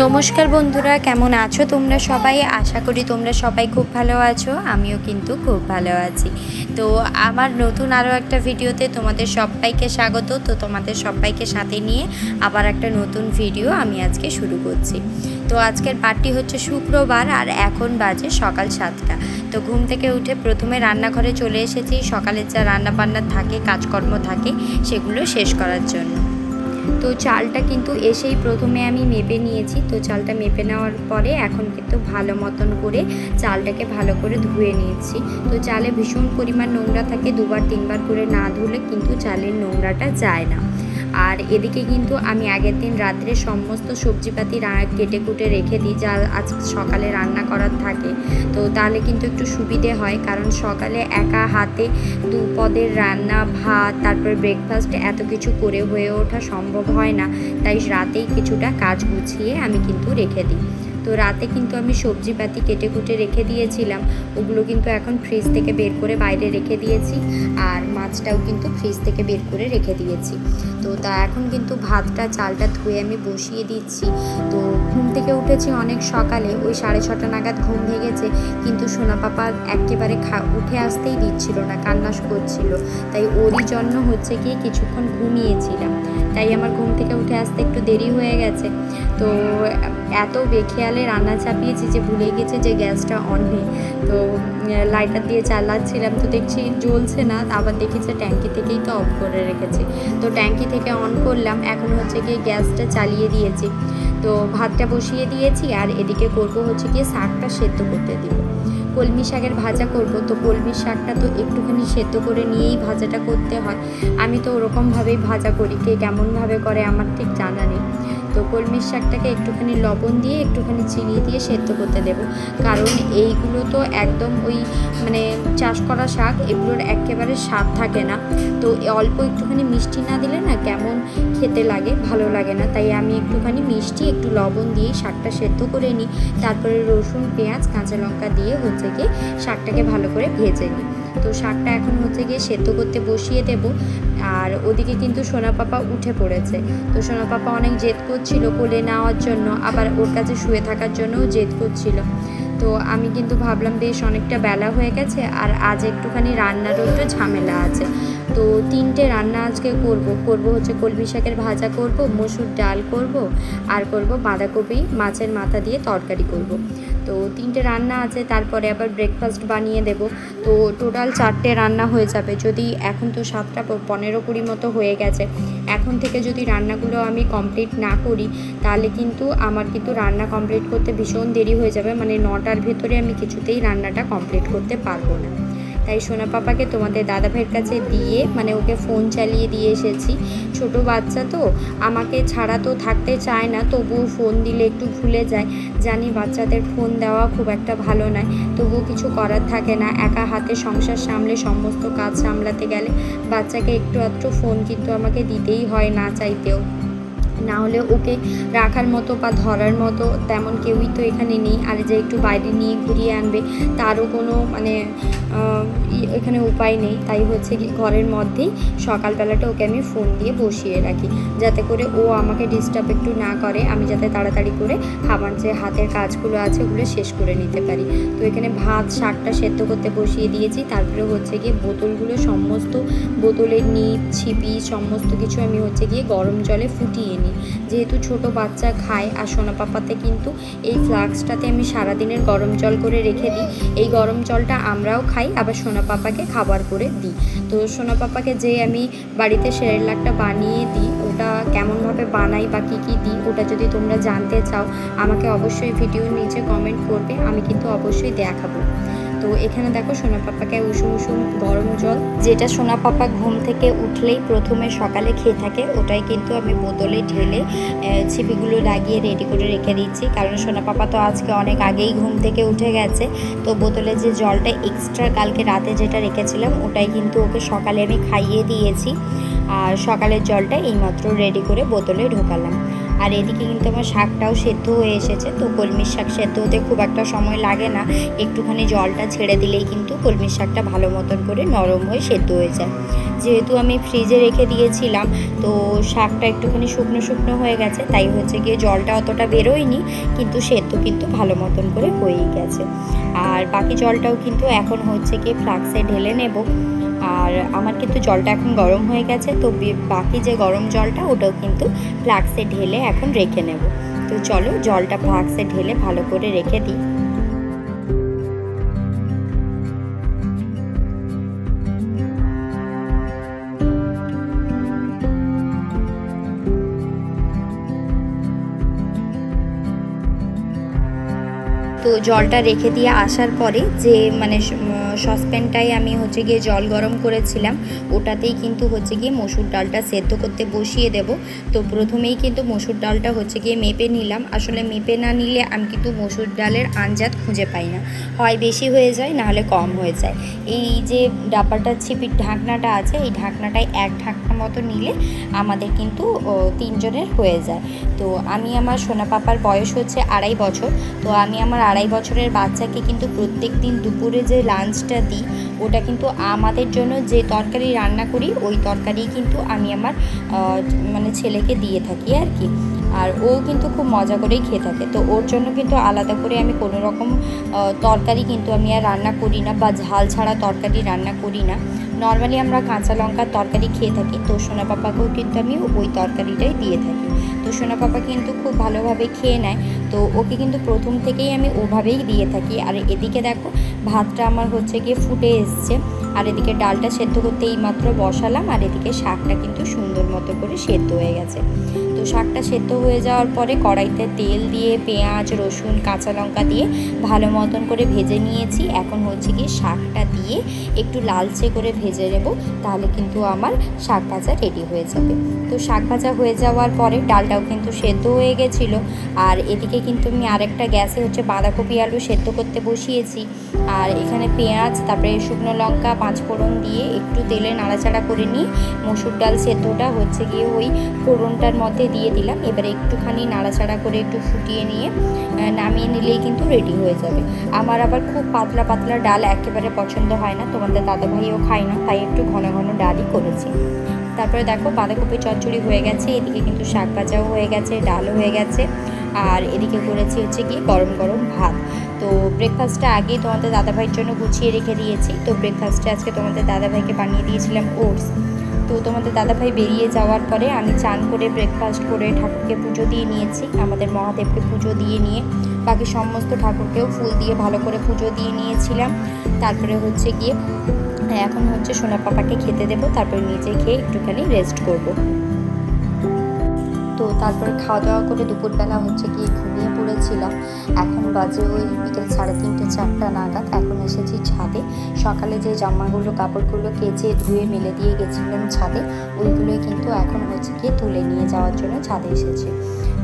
নমস্কার বন্ধুরা, কেমন আছো তোমরা সবাই? আশা করি তোমরা সবাই খুব ভালো আছো। আমিও কিন্তু খুব ভালো আছি। তো আমার নতুন আরও একটা ভিডিওতে তোমাদের সবাইকে স্বাগত। তো তোমাদের সবাইকে সাথে নিয়ে আবার একটা নতুন ভিডিও আমি আজকে শুরু করছি। তো আজকের পার্টি হচ্ছে শুক্রবার আর এখন বাজে সকাল 7টা। তো ঘুম থেকে উঠে প্রথমে রান্নাঘরে চলে এসেছি সকালের যা রান্নাবান্না থাকে, কাজকর্ম থাকে সেগুলো শেষ করার জন্য। তো চালটা কিন্তু এসেই প্রথমে আমি মেপে নিয়েছি। তো চালটা মেপে নেওয়ার পরে এখন কিন্তু ভালো মতন করে চালটাকে ভালো করে ধুয়ে নিয়েছি। তো চালে ভীষণ পরিমাণ নোংরা থাকে, 2-3 বার করে না ধুলে কিন্তু চালের নোংরাটা যায় না। আর এদিকে কিন্তু আমি আগের দিন রাত্রে সমস্ত সবজিপাতি কেটে কুটে রেখে দিই, যা আজ সকালে রান্না করার থাকে। তো তাহলে কিন্তু একটু সুবিধে হয়, কারণ সকালে একা হাতে 2 পদের রান্না, ভাত, তারপর ব্রেকফাস্ট এত কিছু করে হয়ে ওঠা সম্ভব হয় না। তাই রাতেই কিছুটা কাজ গুছিয়ে আমি কিন্তু রেখে দিই। তো রাতে কিন্তু আমি সবজিপাতি কেটে কুটে রেখে দিয়েছিলাম, ওগুলো কিন্তু এখন ফ্রিজ থেকে বের করে বাইরে রেখে দিয়েছি। আর মাছটাও কিন্তু ফ্রিজ থেকে বের করে রেখে দিয়েছি। তো তা এখন কিন্তু ভাতটা চালটা ধুয়ে আমি বসিয়ে দিচ্ছি। তো ঘুম থেকে উঠেছি অনেক সকালে, ওই 6:30 নাগাদ ঘুম ভেঙেছে, কিন্তু সোনা পাপা একেবারে উঠে আসতেই দিচ্ছিল না, কান্না করছিল। তাই ওরই জন্য হচ্ছে গিয়ে কিছুক্ষণ ঘুমিয়েছিলাম। তাই আমার ঘুম থেকে উঠে আসতে একটু দেরি হয়ে গেছে। তো এত বেখেয়ালে রান্না চাপিয়েছি যে ভুলে গেছে যে গ্যাসটা অন নেই। তো লাইটার দিয়ে চালাচ্ছিলাম, তো দেখছি জ্বলছে না। আবার দেখি যে ট্যাঙ্কি থেকেই তো অফ করে রেখেছি। তো ট্যাঙ্কি থেকে অন করলাম, এখন হচ্ছে গিয়ে গ্যাসটা চালিয়ে দিয়েছি। তো ভাতটা বসিয়ে দিয়েছি আর এদিকে করব হচ্ছে গিয়ে শাকটা সেদ্ধ করতে দিব। কলমি শাকের ভাজা করব। তো কলমি শাকটা তো একটুখানি সেদ্ধ করে নিয়েই ভাজাটা করতে হয়। আমি তো ওরকমভাবেই ভাজা করি, কে কেমনভাবে করে আমার ঠিক জানা নেই। তো কলমি শাকটাকে একটুখানি লবণ দিয়ে একটুখানি চিনি দিয়ে সেদ্ধ করতে দেব, কারণ এইগুলো তো একদম ওই মানে চাষ করা শাক, এগুলোর একেবারে স্বাদ থাকে না। তো অল্প একটুখানি মিষ্টি না দিলে না কেমন খেতে লাগে, ভালো লাগে না। তাই আমি একটুখানি মিষ্টি, একটু লবণ দিয়ে শাকটা সেদ্ধ করে নিই। তারপরে রসুন, পেঁয়াজ, কাঁচা লঙ্কা দিয়ে হচ্ছে গিয়ে শাকটাকে ভালো করে ভেজে নিই। তো শাকটা এখন হচ্ছে গিয়ে সেদ্ধ করতে বসিয়ে দেব। আর ওদিকে কিন্তু সোনা পাপা উঠে পড়েছে। তো সোনা পাপা অনেক জেদ করছিল কোলে নেওয়ার জন্য, আবার ওর কাছে শুয়ে থাকার জন্যও জেদ করছিল। তো আমি কিন্তু ভাবলাম বেশ অনেকটা বেলা হয়ে গেছে, আর আজ একটুখানি রান্নারও একটু ঝামেলা আছে। তো 3টে রান্না আজকে করব হচ্ছে কলমি শাকের ভাজা করব, মসুর ডাল করব, আর করব বাঁধাকপি মাছের মাথা দিয়ে তরকারি করব। তো 3টে রান্না আছে, তারপরে আবার ব্রেকফাস্ট বানিয়ে দেব। তো টোটাল 4টে রান্না হয়ে যাবে। যদি এখন তো 7টা 15-20 মতো হয়ে গেছে, এখন থেকে যদি রান্নাগুলো আমি কমপ্লিট না করি তাহলে কিন্তু আমার কিন্তু রান্না কমপ্লিট করতে ভীষণ দেরি হয়ে যাবে। মানে 9টার ভেতরে আমি কিছুতেই রান্নাটা কমপ্লিট করতে পারবো না। তাই সোনা পাপাকে তোমাদের দাদা ভাইয়ের কাছে দিয়ে, মানে ওকে ফোন চালিয়ে দিয়ে এসেছি। ছোট বাচ্চা তো আমাকে ছাড়া তো থাকতে চায় না, তবুও ফোন দিলে একটু ভুলে যায়। জানি বাচ্চাদের ফোন দেওয়া খুব একটা ভালো নয়, তবুও কিছু করার থাকে না। একা হাতে সংসার সামলে সমস্ত কাজ সামলাতে গেলে বাচ্চাকে একটু আধটু ফোন কিন্তু আমাকে দিতেই হয়, না চাইতেও। না হলে ওকে রাখার মতো বা ধরার মতো তেমন কেউই তো এখানে নেই। আর যে একটু বাইরে নিয়ে ঘুরিয়ে আনবে তারও কোনো মানে এখানে উপায় নেই। তাই হচ্ছে কি ঘরের মধ্যেই সকালবেলাটা ওকে আমি ফোন দিয়ে বসিয়ে রাখি, যাতে করে ও আমাকে ডিস্টার্ব একটু না করে, আমি যাতে তাড়াতাড়ি করে আমার যে হাতের কাজগুলো আছে ওগুলো শেষ করে নিতে পারি। তো এখানে ভাত শাকটা সেদ্ধ করতে বসিয়ে দিয়েছি। তারপরে হচ্ছে গিয়ে বোতলগুলো, সমস্ত বোতলের নিপ ছিপি সমস্ত কিছু আমি হচ্ছে গিয়ে গরম জলে ফুটিয়ে নিই। যেহেতু ছোট বাচ্চা খায়, আর সোনা পাপাতে কিন্তু এই ফ্লাস্কটাতে আমি সারাদিনের গরম জল করে রেখে দিই। এই গরম জলটা আমরাও খাই, আবার সোনা পাপাকে খাবার করে দিই। তো সোনা পাপাকে যে আমি বাড়িতে সেরেলাকটা বানিয়ে দিই, ওটা কেমনভাবে বানাই বা কী কী দিই, ওটা যদি তোমরা জানতে চাও আমাকে অবশ্যই ভিডিওর নিচে কমেন্ট করবে, আমি কিন্তু অবশ্যই দেখাবো। তো এখানে দেখো সোনা পাপাকে উষুম উষুম গরম জল, যেটা সোনা পাপা ঘুম থেকে উঠলেই প্রথমে সকালে খেয়ে থাকে, ওটাই কিন্তু আমি বোতলে ঢেলে ছিপিগুলো লাগিয়ে রেডি করে রেখে দিচ্ছি। কারণ সোনা পাপা তো আজকে অনেক আগেই ঘুম থেকে উঠে গেছে। তো বোতলে যে জলটা এক্সট্রা কালকে রাতে যেটা রেখেছিলাম ওটাই কিন্তু ওকে সকালে আমি খাইয়ে দিয়েছি। আর সকালের জলটা এইমাত্র রেডি করে বোতলে ঢোকালাম। আর এদিকে কিন্তু আমার শাকটাও সেদ্ধ হয়ে এসেছে। তো কলমির শাক সেদ্ধ হতে খুব একটা সময় লাগে না, একটুখানি জলটা ছেড়ে দিলেই কিন্তু কলমির শাকটা ভালো মতন করে নরম হয়ে সেদ্ধ হয়ে যায়। যেহেতু আমি ফ্রিজে রেখে দিয়েছিলাম, তো শাকটা একটুখানি শুকনো শুকনো হয়ে গেছে, তাই হচ্ছে গিয়ে জলটা অতটা বেরোয়নি, কিন্তু সেদ্ধ কিন্তু ভালো মতন করে হয়েই গেছে। আর বাকি জলটাও কিন্তু এখন হচ্ছে গিয়ে ফ্লাক্সে ঢেলে নেব। আর আমার কিন্তু জলটা এখন গরম হয়ে গেছে, তো বাকি যে গরম জলটা ওটাও কিন্তু ফ্লাক্সে ঢেলে এখন রেখে নেব। তো চলো জলটা ফ্লাক্সে ঢেলে ভালো করে রেখে দিই। তো জলটা রেখে দিয়ে আসার পরে যে মানে সসপ্যানটায় আমি হচ্ছে গিয়ে জল গরম করেছিলাম, ওটাতেই কিন্তু হচ্ছে গিয়ে মসুর ডালটা সেদ্ধ করতে বসিয়ে দেব। তো প্রথমেই কিন্তু মসুর ডালটা হচ্ছে গিয়ে মেপে নিলাম। আসলে মেপে না নিলে আমি কিন্তু মসুর ডালের আঞ্জাত খুঁজে পাই না, হয় বেশি হয়ে যায় নাহলে কম হয়ে যায়। এই যে ডাব্বাটার ছিপির ঢাকনাটা আছে, এই ঢাকনাটায় এক ঢাকনা মতো নিলে আমাদের কিন্তু 3 জনের হয়ে যায়। তো আমি আমার সোনা পাপার বয়স হচ্ছে 2.5 বছর। তো আমি আমার 2.5 বছরের বাচ্চাকে কিন্তু প্রত্যেক দিন দুপুরে যে লাঞ্চটা দিই, ওটা কিন্তু আমাদের জন্য যে তরকারি রান্না করি ওই তরকারি কিন্তু আমি আমার মানে ছেলেকে দিয়ে থাকি আর কি। আর ও কিন্তু খুব মজা করেই খেয়ে থাকে। তো ওর জন্য কিন্তু আলাদা করে আমি কোনো রকম তরকারি কিন্তু আমি আর রান্না করি না, বা ঝাল ছাড়া তরকারি রান্না করি না। নর্মালি আমরা কাঁচা লঙ্কার তরকারি খেয়ে থাকি, তো সোনা পাপাকেও কিন্তু আমি ওই তরকারিটাই দিয়ে থাকি। তো সোনা পাপা কিন্তু খুব ভালোভাবে খেয়ে নেয়, তো ওকে কিন্তু প্রথম থেকেই আমি ওভাবেই দিয়ে থাকি। আর এদিকে দেখো ভাতটা আমার হচ্ছে গিয়ে ফুটে এসছে, আর এদিকে ডালটা সেদ্ধ করতে এইমাত্র বসালাম, আর এদিকে শাকটা কিন্তু সুন্দর মতো করে সেদ্ধ হয়ে গেছে। তো শাকটা সেদ্ধ হয়ে যাওয়ার পরে কড়াইতে তেল দিয়ে পেঁয়াজ রসুন কাঁচা লঙ্কা দিয়ে ভালো মতন করে ভেজে নিয়েছি। এখন হচ্ছে গিয়ে শাকটা দিয়ে একটু লালচে করে ভেজে নেব, তাহলে কিন্তু আমার শাক ভাজা রেডি হয়ে যাবে। তো শাক ভাজা হয়ে যাওয়ার পরে ডালটাও কিন্তু সেদ্ধ হয়ে গেছিলো। আর এদিকে কিন্তু আমি আরেকটা গ্যাসে হচ্ছে বাঁধাকপি আলু সেদ্ধ করতে বসিয়েছি। আর এখানে পেঁয়াজ তারপরে শুকনো লঙ্কা 5 ফোড়ন দিয়ে একটু তেলে নাড়াচাড়া করে নিয়ে মসুর ডাল সেদ্ধটা হচ্ছে গিয়ে ওই ফোড়নটার মধ্যে দিয়ে দিলাম। এবারে একটুখানি নাড়াচাড়া করে একটু ফুটিয়ে নিয়ে নামিয়ে নিলেই কিন্তু রেডি হয়ে যাবে। আমার আবার খুব পাতলা পাতলা ডাল একেবারে পছন্দ হয় না, তোমাদের দাদাভাইও খায় না, তাই একটু ঘন ঘন ডালই করেছি। তারপরে দেখো বাঁধাকপি চচ্চড়ি হয়ে গেছে, এদিকে কিন্তু শাক ভাজাও হয়ে গেছে, ডালও হয়ে গেছে, আর এদিকে করেছি হচ্ছে কি গরম গরম ভাত। তো ব্রেকফাস্টটা আগেই তোমাদের দাদাভাইয়ের জন্য গুছিয়ে রেখে দিয়েছি। তো ব্রেকফাস্টে আজকে তোমাদের দাদাভাইকে বানিয়ে দিয়েছিলাম ওটস। তো তোমাদের দাদাভাই বেরিয়ে যাওয়ার পরে আমি চান করে ব্রেকফাস্ট করে ঠাকুরকে পুজো দিয়ে নিয়েছি, আমাদের মহাদেবকে পুজো দিয়ে নিয়ে বাকি সমস্ত ঠাকুরকেও ফুল দিয়ে ভালো করে পুজো দিয়ে নিয়েছিলাম। তারপরে হচ্ছে গিয়ে এখন হচ্ছে সোনা পাপাকে খেতে দেবো, তারপরে নিজে খেয়ে একটুখানি রেস্ট করব। তো তারপরে খাওয়া দাওয়া করে দুপুরবেলা হচ্ছে গিয়ে ঘুমিয়ে পড়েছিলাম। এখন বাজে ওই বিকেল 3:30 4টা নাগাদ। এখন এসেছি ছাদে। সকালে যে জামাগুলো কাপড়গুলো কেচে ধুয়ে মেলে দিয়ে গেছিলাম ছাদে, ওইগুলোই কিন্তু এখন হচ্ছে গিয়ে তুলে নিয়ে যাওয়ার জন্য ছাদে এসেছি।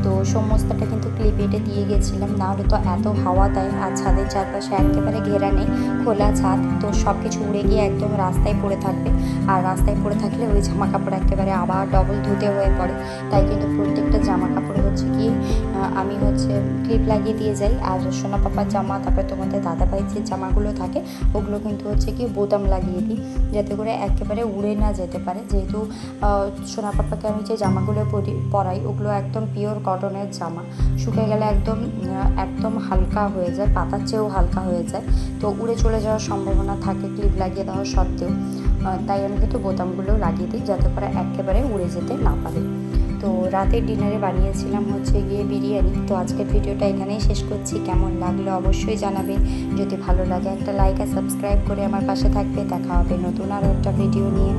তো সমস্তটা কিন্তু ক্লিপেটে দিয়ে গেছিলাম, নাহলে তো এত হাওয়া দেয়। আর ছাদের চারপাশে একেবারে ঘেরা নেই, খোলা ছাদ, তো সব কিছু উড়ে গিয়ে একদম রাস্তায় পড়ে থাকবে। আর রাস্তায় পড়ে থাকলে ওই জামা কাপড় একেবারে আবার ডবল ধুতে হয়ে পড়ে। তাই কিন্তু প্রত্যেকটা জামা কাপড় হচ্ছে গিয়ে আমি হচ্ছে ক্লিপ লাগিয়ে দিয়ে যাই। আর সোনা পাপার জামা, তারপরে তোমাদের দাদাভাই যে জামাগুলো থাকে ওগুলো কিন্তু হচ্ছে গিয়ে বোতাম লাগিয়ে দিই, যাতে করে একেবারে উড়ে না যেতে পারে। যেহেতু সোনা পাপাকে আমি যে জামাগুলো পরাই ওগুলো একদম পিওর কটনের জামা, শুকিয়ে গেলে একদম একদম হালকা হয়ে যায়, পাতার চেয়েও হালকা হয়ে যায়, তো উড়ে চলে যাওয়ার সম্ভাবনা থাকে ক্লিপ লাগিয়ে দেওয়া সত্ত্বেও। তাই আমি কিন্তু বোতামগুলো লাগিয়ে দিই, যাতে করে একেবারে উড়ে যেতে না পারে। তো রাতের ডিনারে বানিয়েছিলাম হচ্ছে গিয়ে বিরিয়ানি। তো আজকের ভিডিওটা এখানেই শেষ করছি। কেমন লাগলো অবশ্যই জানাবে। যদি ভালো লাগে একটা লাইক আর সাবস্ক্রাইব করে আমার পাশে থাকবে। দেখা হবে নতুন আরও একটা ভিডিও নিয়ে।